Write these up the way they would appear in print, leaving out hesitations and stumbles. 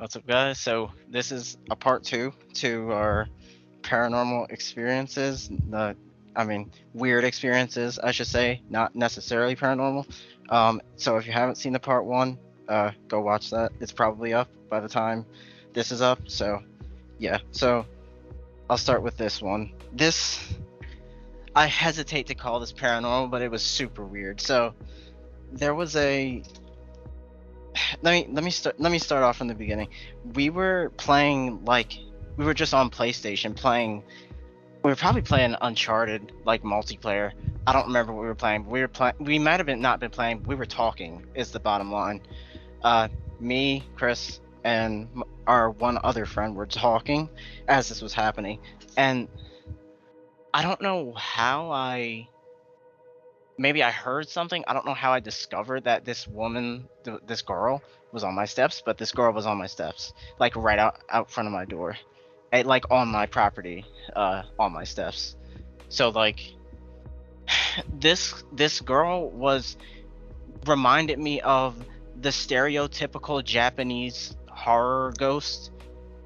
What's up, guys? So this is a part two to our paranormal experiences. Weird experiences, I should say, not necessarily paranormal. So if you haven't seen the part one, go watch that. It's probably up by the time this is up. So yeah. So I'll start with this one. I hesitate to call this paranormal, but it was super weird. So there was a let me start off from the beginning. We were playing we were just on PlayStation playing. We were probably playing Uncharted like multiplayer. I don't remember what we were playing. But we might have been not been playing. We were talking. Is the bottom line. Me, Chris, and our one other friend were talking as this was happening, and I don't know how maybe I heard something. I don't know how I discovered that this woman, this girl, was on my steps, but this girl was on my steps, like right out front of my door, like on my property, on my steps. So like, this girl reminded me of the stereotypical Japanese horror ghost,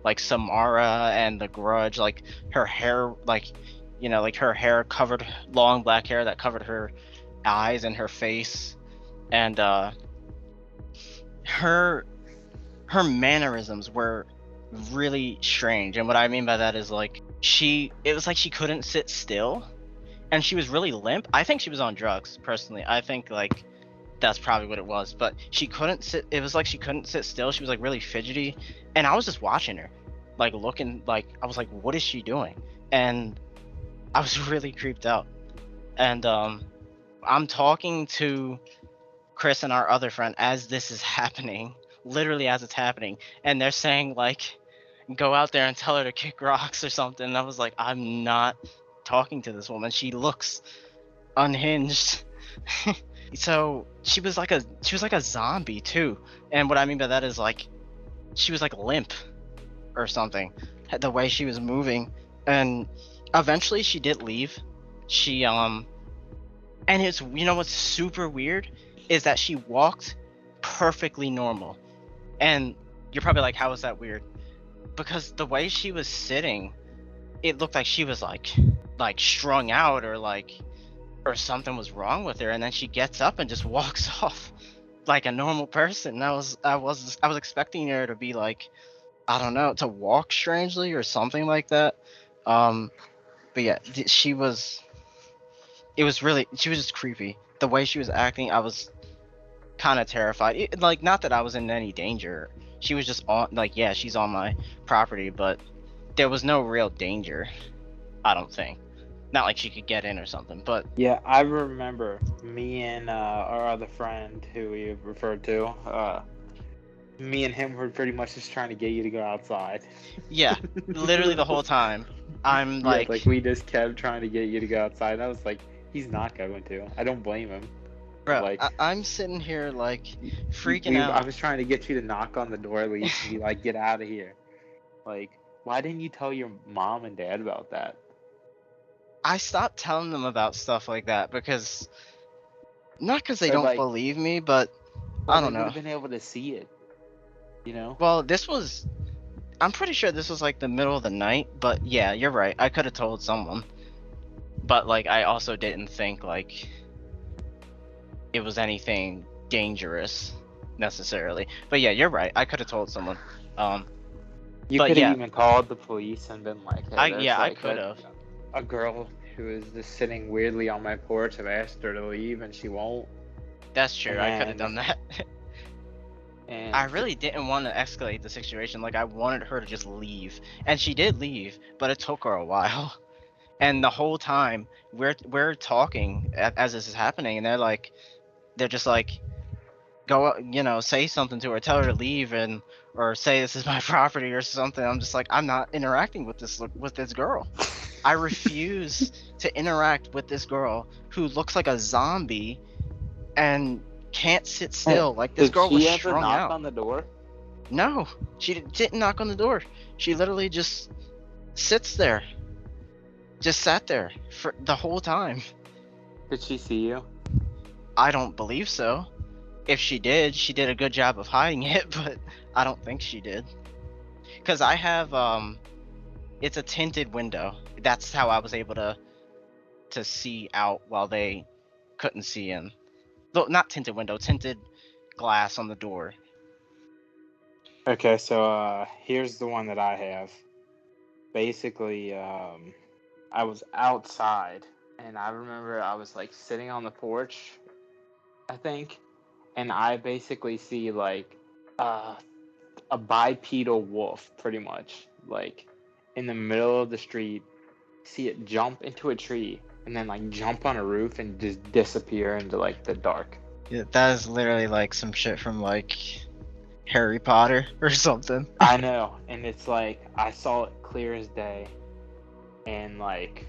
like Samara and The Grudge. Like her hair, like her hair covered, long black hair that covered her eyes and her face, and her mannerisms were really strange. And what I mean by that is like it was like she couldn't sit still, and she was really limp. I think she was on drugs, personally. I think like that's probably what it was, but she couldn't sit. It was like she couldn't sit still. She was like really fidgety, and I was just watching her, like looking, like I was like, what is she doing? And I was really creeped out. And I'm talking to Chris and our other friend as this is happening, literally as it's happening, and they're saying like, go out there and tell her to kick rocks or something. And I was like, I'm not talking to this woman. She looks unhinged. So she was like a zombie too. And what I mean by that is like, she was like limp or something, the way she was moving. And eventually she did leave. She and it's, you know what's super weird is that she walked perfectly normal. And you're probably like, how is that weird? Because the way she was sitting, it looked like she was like strung out, or something was wrong with her. And then she gets up and just walks off like a normal person. I was expecting her to be like, I don't know, to walk strangely or something like that. But yeah, she was just creepy. The way she was acting, I was kind of terrified. Like, not that I was in any danger. She was just on, like, yeah, she's on my property, but there was no real danger, I don't think. Not like she could get in or something, but... Yeah, I remember me and our other friend who we referred to, me and him were pretty much just trying to get you to go outside. Yeah, literally the whole time. I'm like... Yeah, like, we just kept trying to get you to go outside, and I was like, he's not going to. I don't blame him. Bro, like, I'm sitting here, like, freaking out. I was trying to get you to knock on the door at least and be like, get out of here. Like, why didn't you tell your mom and dad about that? I stopped telling them about stuff like that because... Not because they don't believe me, but... I don't know. They would have been able to see it, you know? Well, I'm pretty sure this was, like, the middle of the night, but yeah, you're right. I could have told someone. But, like, I also didn't think, like, it was anything dangerous, necessarily. But yeah, you're right. I could have told someone. You could have even called the police and been like, hey, I could have. A girl who is just sitting weirdly on my porch. I've asked her to leave, and she won't. That's true. I could have done that. And I really didn't want to escalate the situation. Like, I wanted her to just leave. And she did leave, but it took her a while. And the whole time we're talking as this is happening, and they're just like, go, say something to her, tell her to leave, or say this is my property or something. I'm just like, I'm not interacting with this girl. I refuse to interact with this girl who looks like a zombie and can't sit still. Like, this girl was strung out. Did she ever knock on the door? No, she didn't knock on the door. She literally just sits there. Just sat there for the whole time. Did she see you? I don't believe so. If she did a good job of hiding it, but I don't think she did. because I have it's a tinted window. That's how I was able to see out while they couldn't see in. Though not tinted window, tinted glass on the door. Okay, so here's the one that I have. Basically, I was outside, and I remember I was like sitting on the porch, I think, and I basically see like a bipedal wolf, pretty much, like in the middle of the street. See it jump into a tree and then like jump on a roof and just disappear into like the dark. Yeah, that is literally like some shit from like Harry Potter or something. I know, and it's like I saw it clear as day, and like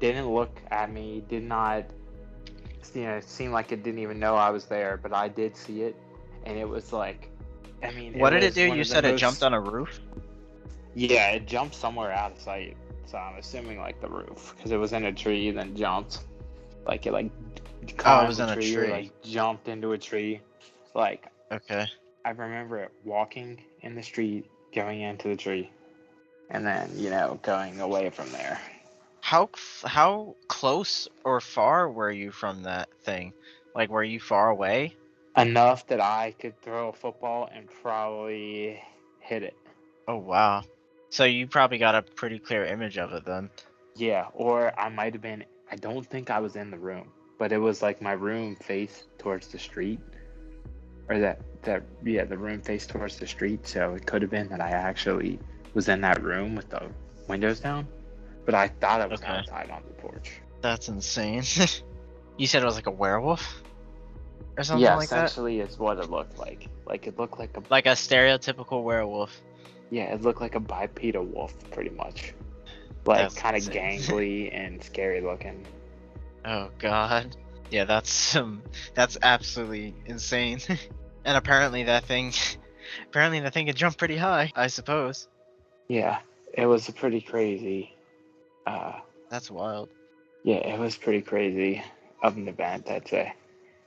didn't look at me, did not, it seemed like it didn't even know I was there, but I did see it, and it was like, I mean, What did it was do? one You of the said it most- jumped on a roof? Yeah, it jumped somewhere out of sight, so I'm assuming like the roof, because it was in a tree, then jumped, like it like climbed was a in a tree, tree. like jumped into a tree, like. Okay. I remember it walking in the street, going into the tree, and then, going away from there. How close or far were you from that thing? Like, were you far away? Enough that I could throw a football and probably hit it. Oh wow. So you probably got a pretty clear image of it then. Yeah, or I might have been, I don't think I was in the room, but it was like my room faced towards the street. Or the room faced towards the street, so it could have been that I actually was in that room with the windows down, but I thought I was Okay. outside on the porch. That's insane. You said it was like a werewolf? Or something Yeah, like that? essentially is what it looked like. Like it looked like Like a stereotypical werewolf. yeah, it looked like a bipedal wolf, pretty much. Like That's kind of insane. gangly and scary looking. Oh god. Yeah, that's absolutely insane. And apparently that thing can jump pretty high, I suppose. Yeah, it was a pretty crazy. That's wild. Yeah, it was pretty crazy of an event, I'd say.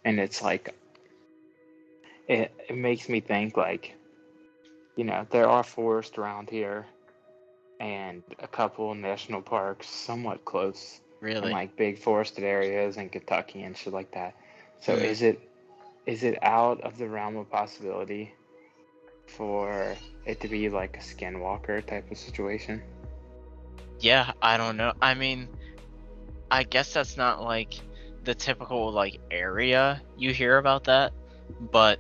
And it's like, it makes me think like, there are forests around here and a couple national parks somewhat close and Really. like big forested areas in Kentucky and shit like that. So Hmm. is it out of the realm of possibility for it to be like a skinwalker type of situation? Yeah, I don't know. I mean, I guess that's not like the typical like area you hear about that, but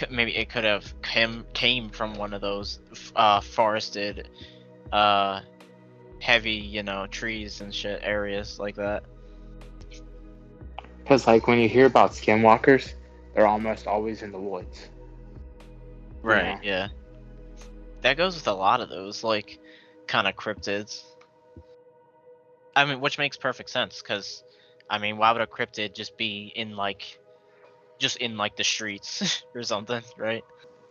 maybe it could have came from one of those forested heavy, trees and shit areas like that. Because like when you hear about skinwalkers, they're almost always in the woods. Right, yeah. That goes with a lot of those like kind of cryptids. I mean, which makes perfect sense because I mean, why would a cryptid just be in like the streets or something, right?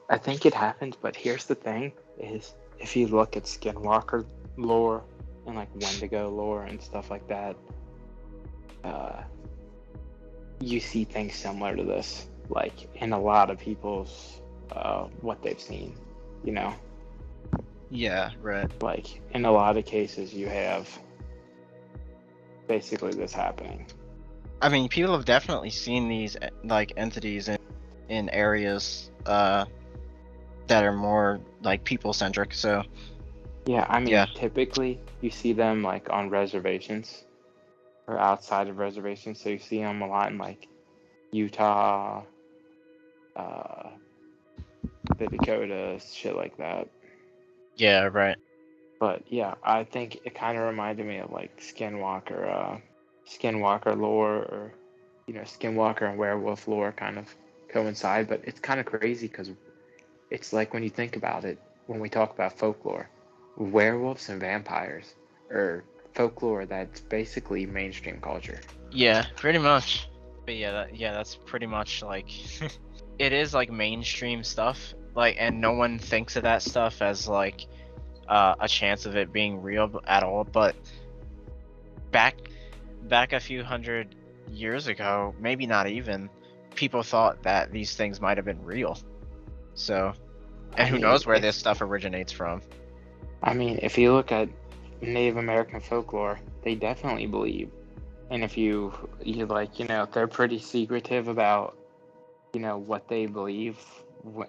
I think it happens, but here's the thing: is if you look at skinwalker lore and like Wendigo lore and stuff like that, you see things similar to this, like in a lot of people's what they've seen, Yeah, right. like in a lot of cases you have basically this happening. I mean, people have definitely seen these like entities in areas that are more like people centric. So Yeah, I mean, yeah. typically you see them like on reservations or outside of reservations. So you see them a lot in like Utah, the Dakotas, shit like that. Yeah, right. But yeah, I think it kind of reminded me of like Skinwalker lore, or Skinwalker and werewolf lore kind of coincide. But it's kind of crazy because it's like when you think about it, when we talk about folklore, werewolves and vampires are folklore that's basically mainstream culture. Yeah, pretty much. But yeah, that's pretty much like it is like mainstream stuff. Like, and no one thinks of that stuff as like a chance of it being real at all. But back a few hundred years ago, maybe not even, people thought that these things might have been real. So And I who mean, knows where this stuff originates from? if you look at Native American folklore, they definitely believe. And if you like, they're pretty secretive about, what they believe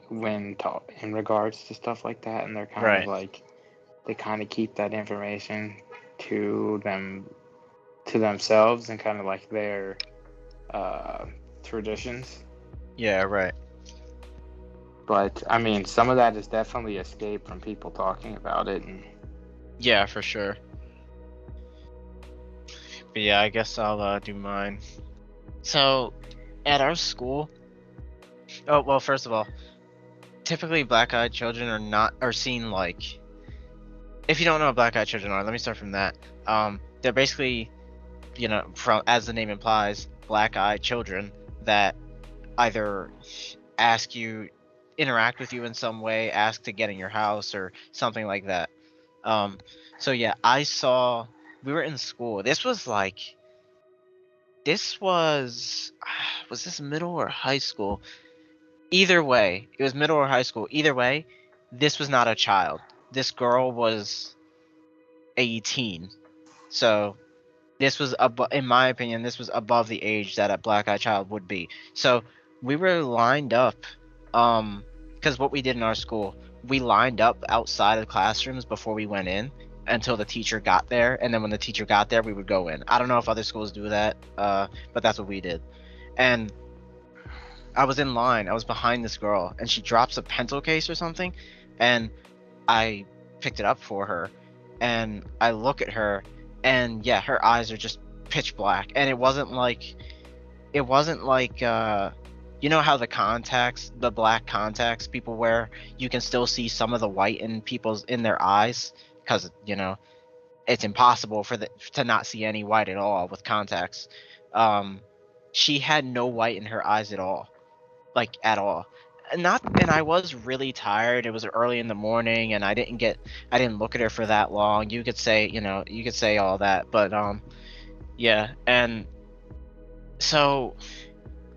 when taught in regards to stuff like that, and they're kind of Right. like, they kind of keep that information to themselves and kind of like their traditions. Yeah, right. But I mean, some of that is definitely escaped from people talking about it. And Yeah, for sure. But yeah, I guess I'll do mine. So, at our school, oh well, first of all, typically black-eyed children are seen like. If you don't know what black-eyed children are, let me start from that. They're basically, from as the name implies, black-eyed children that either ask you, interact with you in some way, ask to get in your house or something like that. So yeah, we were in school. This was this middle or high school? Either way, it was middle or high school. Either way, this was not a child. This girl was a teen. So in my opinion, this was above the age that a black-eyed child would be. So we were lined up, because what we did in our school, we lined up outside of classrooms before we went in until the teacher got there, and then when the teacher got there, we would go in. I don't know if other schools do that, but that's what we did. And I was in line. I was behind this girl, and she drops a pencil case or something, and I picked it up for her, and I look at her, and yeah, her eyes are just pitch black, and it wasn't like you know how the black contacts people wear, you can still see some of the white in their eyes, because it's impossible to not see any white at all with contacts. Um, she had no white in her eyes at all, like at all. And I was really tired. It was early in the morning, and I didn't look at her for that long. You could say all that, but yeah. And so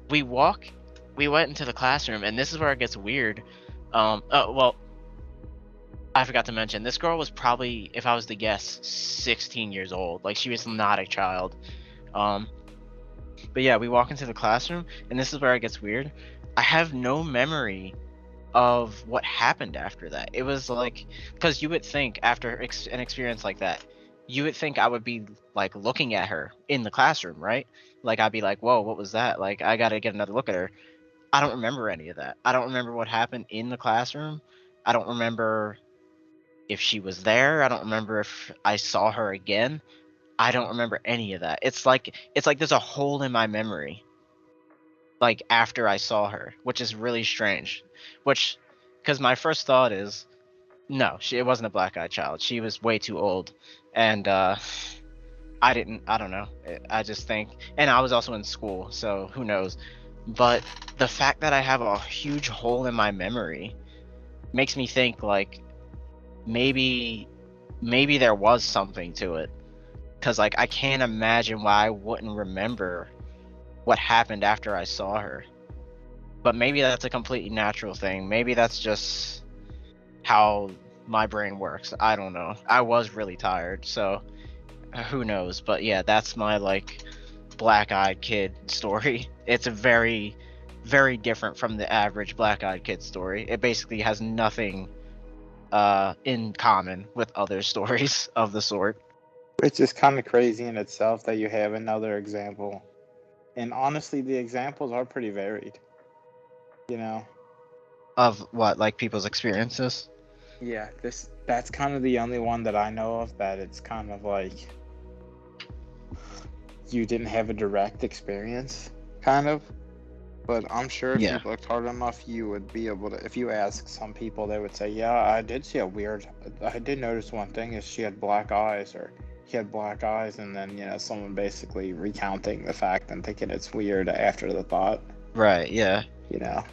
we walk, we went into the classroom, and this is where it gets weird. Oh well, I forgot to mention this girl was probably, if I was to guess, 16 years old. Like, she was not a child. Um, but yeah, we walk into the classroom, and this is where it gets weird. I have no memory of what happened after that. It was like, because you would think after an experience like that, you would think I would be like looking at her in the classroom, right? Like, I'd be like, whoa, what was that? Like, I gotta get another look at her. I don't remember any of that. I don't remember what happened in the classroom. I don't remember if she was there. I don't remember if I saw her again. I don't remember any of that. It's like there's a hole in my memory, like after I saw her, which is really strange. Because my first thought is, no, it wasn't a black-eyed child. She was way too old, and I don't know. I just think, and I was also in school, so who knows. But the fact that I have a huge hole in my memory makes me think like maybe there was something to it, because like I can't imagine why I wouldn't remember what happened after I saw her. But maybe that's a completely natural thing. Maybe that's just how my brain works. I don't know. I was really tired, so who knows. But yeah, that's my like black-eyed kid story. It's a very, very different from the average black-eyed kid story. It basically has nothing in common with other stories of the sort. it's just kind of crazy in itself that you have another example. And honestly, the examples are pretty varied, you know? Of what, like people's experiences? Yeah, that's kind of the only one that I know of that it's kind of like you didn't have a direct experience, kind of. But I'm sure if you Yeah. looked hard enough, you would be able to. If you ask some people, they would say, "Yeah, I did notice one thing is she had black eyes, or he had black eyes," and then someone basically recounting the fact and thinking it's weird after the thought. Right, yeah. You know.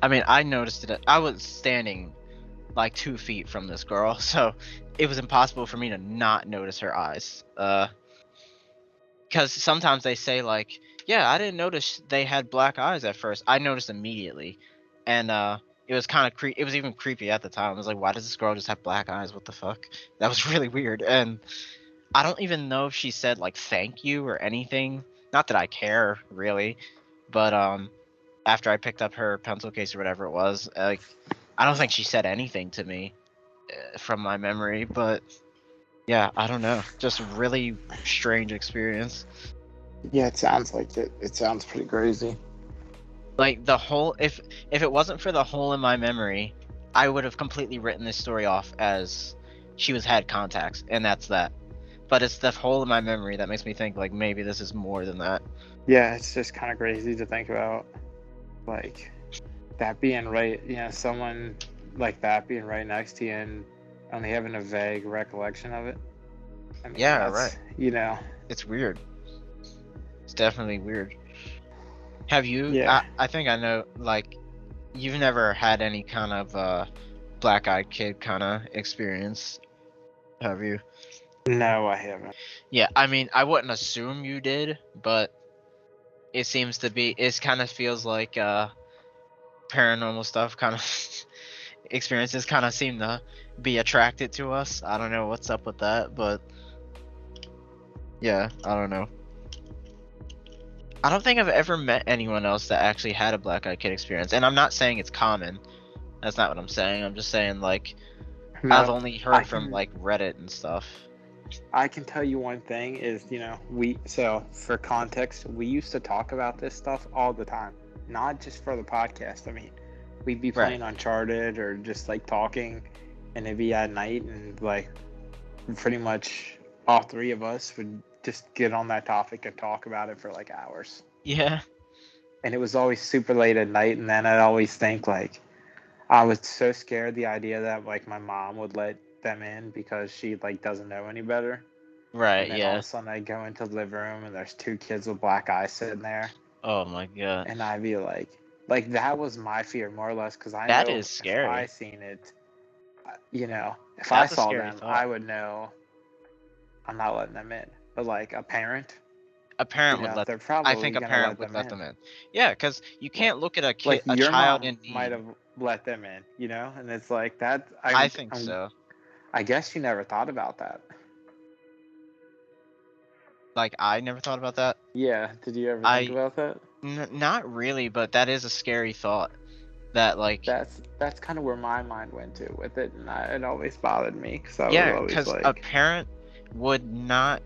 I mean, I noticed it. I was standing like 2 feet from this girl, so it was impossible for me to not notice her eyes. Because sometimes they say like, yeah, I didn't notice they had black eyes at first. I noticed immediately, and it it was kind of it was even creepy at the time. I was like, why does this girl just have black eyes? What the fuck? That was really weird. And I don't even know if she said like thank you or anything. Not that I care really, but after I picked up her pencil case or whatever it was, like I don't think she said anything to me from my memory. But yeah, I don't know. Just really strange experience. Yeah, it sounds like it. It sounds pretty crazy. Like the hole, if it wasn't for the hole in my memory, I would have completely written this story off as she had contacts, and that's that. But it's the hole in my memory that makes me think like maybe this is more than that. Yeah, it's just kind of crazy to think about, like that being right. Someone like that being right next to you and only having a vague recollection of it. I mean, Yeah, right. It's weird. It's definitely weird. Have you? Yeah. I think I know. Like, you've never had any kind of black-eyed kid kind of experience, have you? No, I haven't. Yeah, I mean, I wouldn't assume you did, but it seems to be. It kind of feels like paranormal stuff kind of experiences kind of seem to be attracted to us. I don't know what's up with that, but yeah, I don't know. I don't think I've ever met anyone else that actually had a black-eyed kid experience, and I'm not saying it's common. That's not what I'm saying. I'm just saying like I've only heard from like Reddit and stuff. I can tell you one thing is, for context, we used to talk about this stuff all the time, not just for the podcast. I mean, we'd be playing Uncharted or just like talking, and it'd be at night, and like pretty much all three of us would just get on that topic and talk about it for like hours. Yeah. And it was always super late at night, and then I'd always think like I was so scared the idea that like my mom would let them in because she like doesn't know any better. Right. And then all of a sudden I go into the living room and there's two kids with black eyes sitting there. Oh my god. And I'd be like that was my fear more or less, because I know is scary. If I seen it, if I saw them, thought. I would know I'm not letting them in. But like a parent would let. I think a parent would let them in. Yeah, because you can't look at a kid, like a your child mom in need. might have let them in, and it's like that. I think so. I guess you never thought about that. Like I never thought about that. Yeah, did you ever think about that? Not really, but that is a scary thought. That like that's kind of where my mind went to with it, and it always bothered me because I was always because like, a parent would not.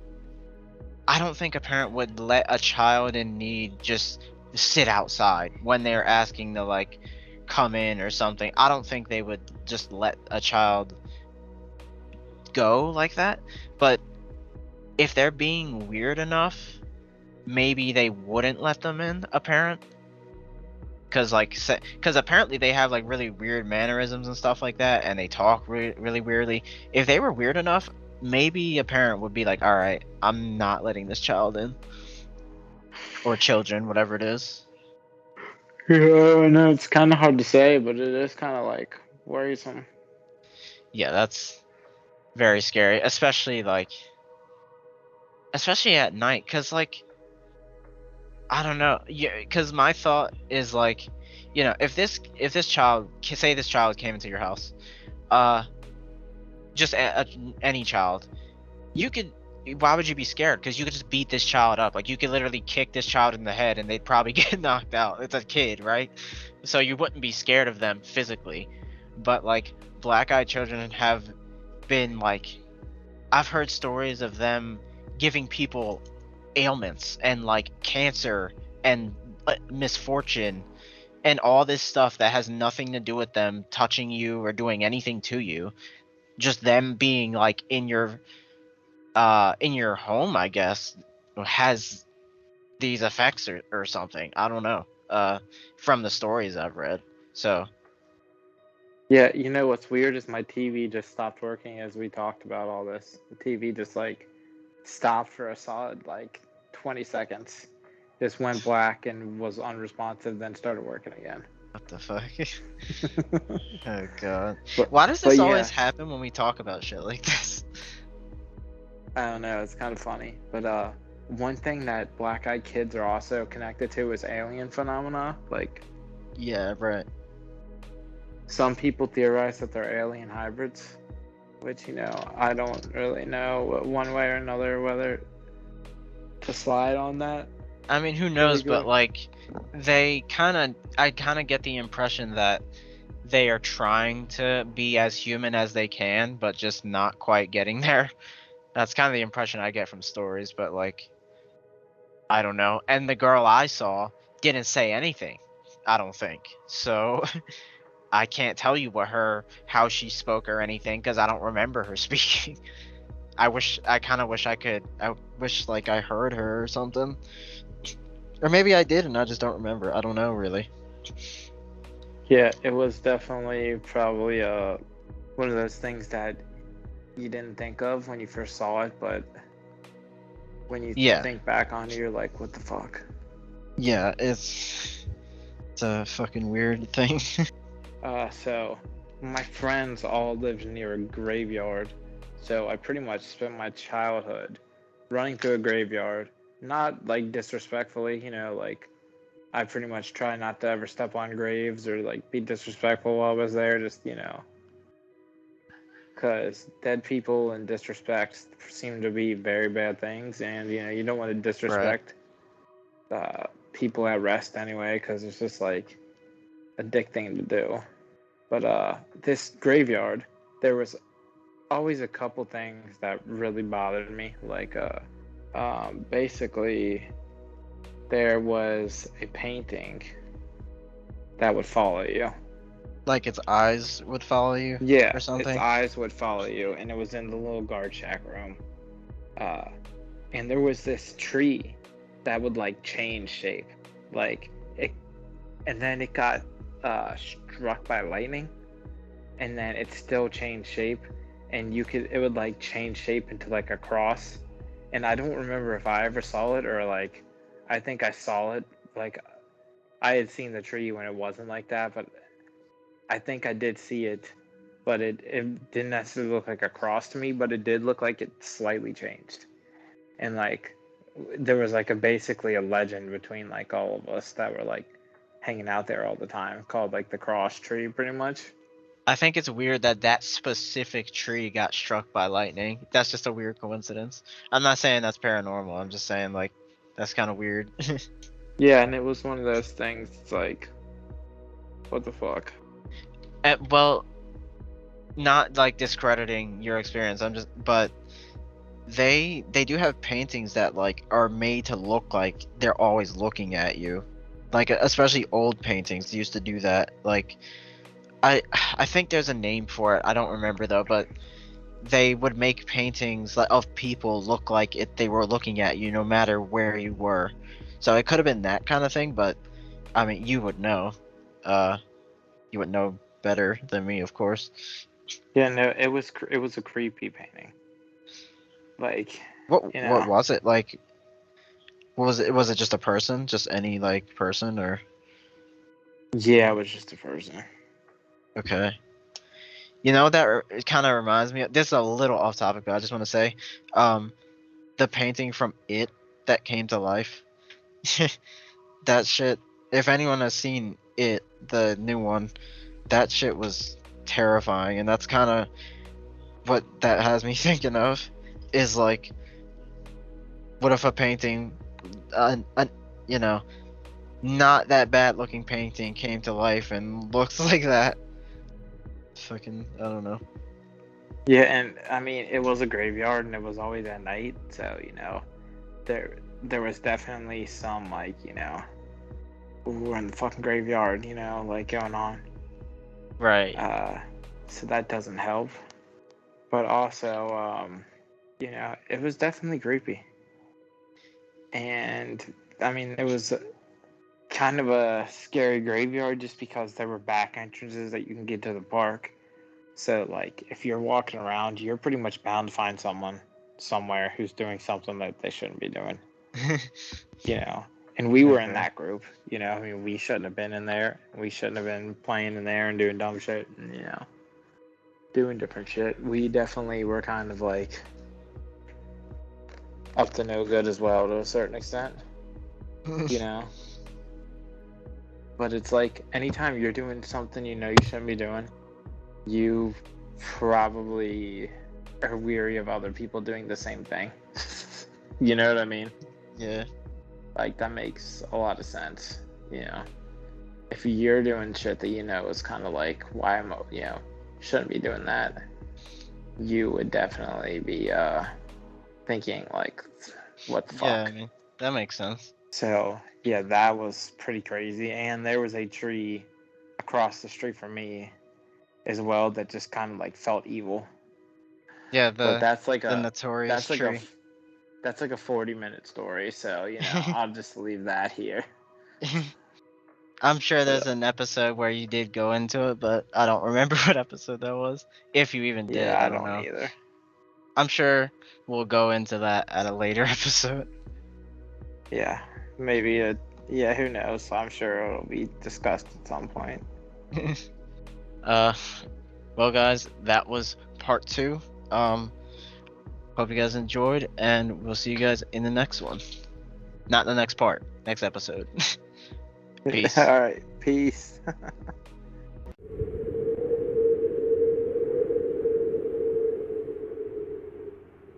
I don't think a parent would let a child in need just sit outside when they're asking to like come in or something. I don't think they would just let a child go like that. But if they're being weird enough, maybe they wouldn't let them in, a parent. Because apparently they have like really weird mannerisms and stuff like that, and they talk really weirdly. If they were weird enough, maybe a parent would be like, all right, I'm not letting this child in, or children, whatever it is. Yeah, I know it's kind of hard to say, but it is kind of like worrisome. Yeah, that's very scary, especially at night, because like I don't know, yeah, because my thought is like, if this child, say this child came into your house, just any child, why would you be scared? Because you could just beat this child up. Like you could literally kick this child in the head and they'd probably get knocked out. It's a kid, right? So you wouldn't be scared of them physically. But like black-eyed children have been like, I've heard stories of them giving people ailments and like cancer and misfortune and all this stuff that has nothing to do with them touching you or doing anything to you. Just them being like in your home, I guess, has these effects or something. I don't know. From the stories I've read. So yeah, what's weird is my TV just stopped working as we talked about all this. The TV just like stopped for a solid like 20 seconds. Just went black and was unresponsive, then started working again. What the fuck? Oh god. Why does this always happen when we talk about shit like this? I don't know, it's kind of funny. But one thing that black-eyed kids are also connected to is alien phenomena. Like, yeah, right. Some people theorize that they're alien hybrids, which, I don't really know one way or another whether to slide on that. I mean, who knows? Really But good. like, I kind of get the impression that they are trying to be as human as they can, but just not quite getting there. That's kind of the impression I get from stories. But like, I don't know. And the girl I saw didn't say anything. I don't think so. I can't tell you how she spoke or anything because I don't remember her speaking. I kind of wish I could. I wish like I heard her or something. Or maybe I did and I just don't remember. I don't know really. Yeah, it was definitely probably one of those things that you didn't think of when you first saw it, but when you Yeah. think back on it, you're like, what the fuck? Yeah, it's a fucking weird thing. So my friends all lived near a graveyard, so I pretty much spent my childhood running through a graveyard, not like disrespectfully, like I pretty much try not to ever step on graves or like be disrespectful while I was there, just, because dead people and disrespect seem to be very bad things, and you don't want to Right. disrespect people at rest anyway, because it's just like a dick thing to do. But this graveyard, there was always a couple things that really bothered me. Like, basically, there was a painting that would follow you. Like its eyes would follow you Yeah, or its something. eyes would follow you, and it was in the little guard shack room. Uh, and there was this tree that would like change shape, like it, and then it got struck by lightning, and then it still changed shape, and it would like change shape into like a cross. And I don't remember if I ever saw it, or like I think I saw it, like I had seen the tree when it wasn't like that, but I think I did see it, but it didn't necessarily look like a cross to me, but it did look like it slightly changed. And like there was like basically a legend between like all of us that were like hanging out there all the time, called like the cross tree pretty much. I think it's weird that that specific tree got struck by lightning. That's just a weird coincidence. I'm not saying that's paranormal. I'm just saying like that's kind of weird. Yeah, and it was one of those things. It's like, what the fuck? Well, not like discrediting your experience. But they do have paintings that like are made to look like they're always looking at you. Like especially old paintings used to do that. Like I think there's a name for it. I don't remember though, but they would make paintings of people look like they were looking at you no matter where you were. So it could have been that kind of thing, but I mean, you would know. Uh, you would know better than me, of course. Yeah, no, it was a creepy painting. Like, What was it like? What was it? Was it just a person? Just any like person or? yeah, it was just a person. Okay. You know that it kind of reminds me. This is a little off topic, but I just want to say, um, the painting from It that came to life. That shit. If anyone has seen It, the new one, that shit was terrifying, and that's kind of what that has me thinking of. Is like, what if a painting, an you know, not that bad looking painting came to life and looks like that? Fucking, I don't know. Yeah, and I mean, it was a graveyard, and it was always at night, so there was definitely some like we're in the fucking graveyard, like going on. Right. Uh, so that doesn't help. But also, it was definitely creepy. And I mean, it was kind of a scary graveyard just because there were back entrances that you can get to the park. So, like, if you're walking around, you're pretty much bound to find someone somewhere who's doing something that they shouldn't be doing, you know. And we were in Okay. that group, I mean, we shouldn't have been in there. We shouldn't have been playing in there and doing dumb shit and, doing different shit. We definitely were kind of like up to no good as well to a certain extent, you know. But it's like anytime you're doing something you know you shouldn't be doing, you probably are weary of other people doing the same thing. You know what I mean? Yeah. Like, that makes a lot of sense. You know, if you're doing shit that you know is kind of like, why am I, shouldn't be doing that, you would definitely be thinking like, what the Yeah, fuck? I mean, that makes sense. So yeah, that was pretty crazy. And there was a tree across the street from me as well that just kind of like felt evil. Yeah, But that's like the a notorious that's like a tree. that's like a 40-minute story. So I'll just leave that here. I'm sure But there's an episode where you did go into it, but I don't remember what episode that was. If you even yeah, did, I I don't don't know. either. I'm sure we'll go into that at a later episode. Yeah, maybe yeah, who knows? I'm sure it'll be discussed at some point. uh, well, guys, that was part 2. Hope you guys enjoyed, and we'll see you guys in the next one. Not the next part, next episode. Peace. All right, peace.